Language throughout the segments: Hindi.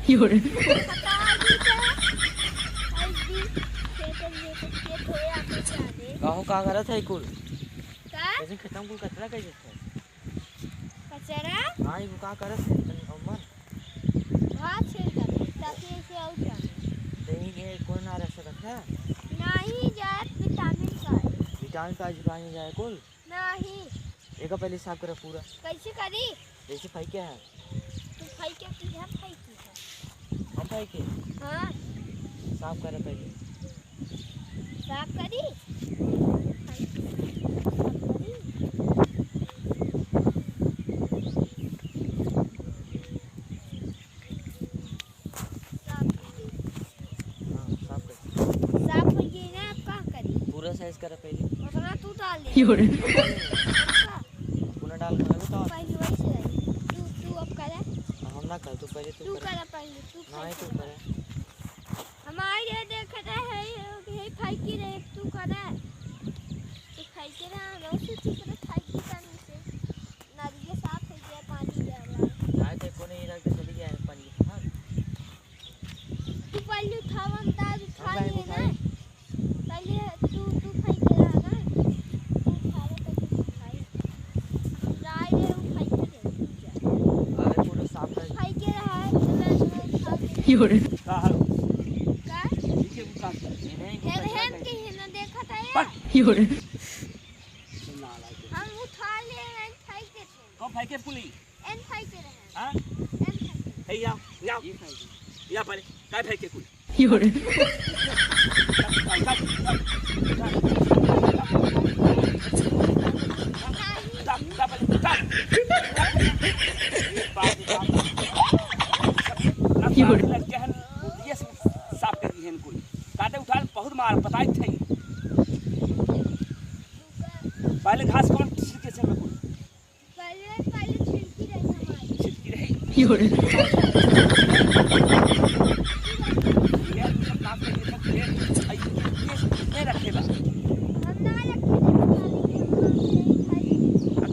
有人， काहो का करत है कुल का कैसे खत्म कुल कचरा कैसे है कचरा हां ये का करत है तन अमन हाथ से ताकि ऐसे आउट जाए नहीं के कौन ना रह सकत है नहीं जाए विटामिन का विटामिन का पानी जाए कुल नहीं एक पहले साफ कर पूरा कैसे करी जैसे फाई क्या है तू खाई के किधर खाई की है हम फाई के हां साफ कर पहले साफ करी पूरा साइज कर पहले उतना तू डाल दे 有人， पुनः डाल कर तो पहले वैसे रही तू अब कर हम ना कर तू पहले तू तू कर कर पहले तू नहीं तू कर हमारे ये देखता है ये खाई की रे तू कर तू खाई के ना लो सूची पर खाई की करने से नारियल साफ हो गया पानी डाला आए थे कोने ये रख के चली गया पानी हां तू पहले उठावन दाद उठा हम लिए ना उठाए। पहले तू खाई के रहा ना तू उठावे तो तू खाई हम जाए रे खाई के दे अरे पूरा साफ कर खाई के रहा है तो मैं उठा के 有人， का हाल का ठीक है का कर नहीं हेन हेन के ना देखा था ये 有人， ना लागे हम उठा लिए एंड खाई के थे कब फाई के पुली एंड खाई के रहे हां एंड खाई के हे या ये फाई के या पहले काय फेके कुल 有人， ये साफ कर दी कुल काटे उठा बहुत मार बताई थे पहले घास कौन छिड़के से कुल पहले छिड़की रही हमारी छिड़की रही 有人， ये सब काम के सब ये रखेगा हम ना रखे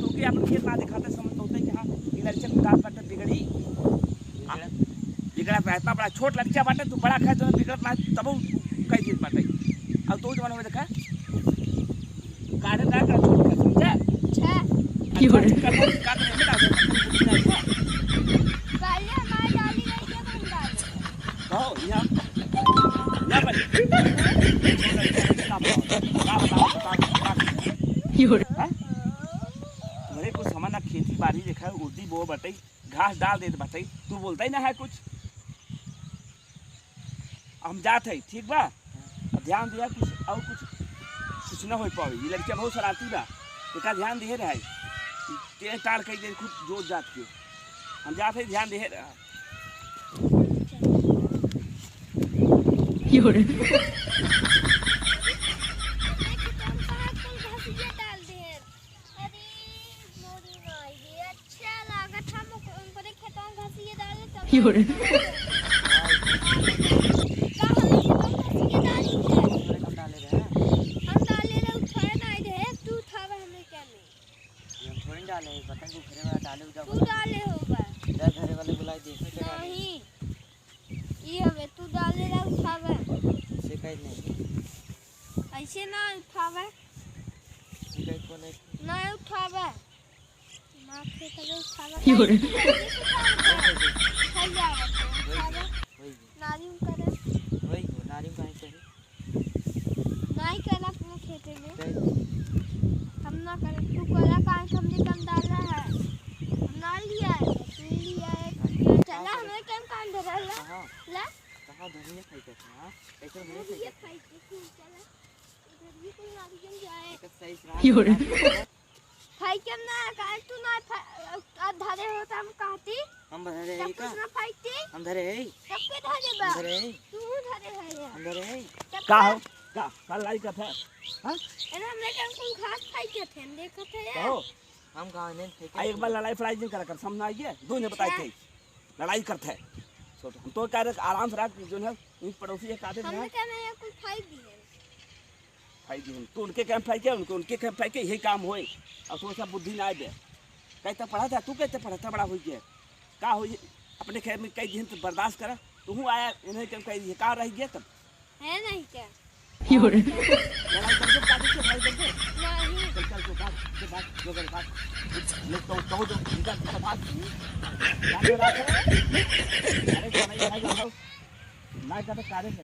तो के अपन खेत ना दिखाते समझ तो होते कि हां ये लड़के को काम करते बिगड़ी बिगड़ा रहता बड़ा छोट लड़का बाटे तू बड़ा खाए तो बिगड़त ना तब कई दिन बाटे अब तो जमाना में देखा काटे ना कर छोट कर समझे 有人， पहले हमारी डाली गई क्या हम डाले कहो यहाँ ना बन 有人， मेरे कुछ समझ ना खेती बाड़ी देखा उर्दी बो बटे घास डाल दे बटे तू बोलता ही ना है कुछ हम जाते हैं ठीक बा अब ध्यान दिया कुछ और कुछ ना हो पावे ये लड़कियां बहुत शरारती बा एका ध्यान दे रहा है तेरे टाल कई देर खुद जोत जात के हम जाते हैं ध्यान दे रहा 有人， डाल दे अरे मोरी नहीं ये अच्छा लगा था उनको देख खेतों में घसीए डाले तब 有人， कब डाले रहे हैं हम डाले ले उठाए नहीं दे तू उठावे हमें क्या नहीं ये हम थोड़ी डाले पतंग को घरे वाला डाले उजा तू डाले होगा इधर घरे वाले बुलाए देखने के डाले नहीं ये हमें तू डाले ले उठावे से कहीं नहीं ऐसे ना उठावे कहीं को नहीं ना उठावे माथे तले उठावे 有人， खाई जावे उठावे वही नारी करे वही हो नारी कहीं चाहिए नहीं करा अपने खेते में कहीं हम ना करे तू करा काहे हमने कम डाला है हम ना लिया है तू लिया है चला हमें कम काम धरा ला कहाँ ला कहाँ धरने खाई के हां कैसे धरने ये खाई खाई के तू चला इधर भी कोई नारियल जाए के सही से 有人， खाई के ना काहे तू ना धरे होता हम कहती हम धरे तब है कुछ का ना फाइती हम धरे है तब के धरे बा हम धरे है तू धरे है ये हम धरे है का हो का लाई का था हां एना हमने कम कोई घास खाई के थे देखा थे कहो हम कहाँ नहीं खाई आ एक बार लड़ाई फड़ाई नहीं करा कर समझ आइए दो ने बताए थे लड़ाई करते है छोटे हम तो कह रहे आराम से रख जो है इन पड़ोसी एक आते हमने हैं कहना है कोई खाई भी है भाई जी तो उनके कैंप फ्राई किया उनके कैंप फ्राई के यही काम होए और तो सब बुद्धि ना आए कहता पढ़ा था तू कहते पढ़ा था बड़ा हो गया का हो अपने खेत में कई दिन तो बर्दाश्त करा तू हूँ आया इन्हें कहीं ये कहाँ रह गया तब है नहीं क्या Fiore. लड़ाई करके बता दीजिए लड़ाई करके नहीं चल चल तो बात जो कर बात ले तो जो इधर तो बात जाने वाला है अरे नहीं नहीं ना कर कार्य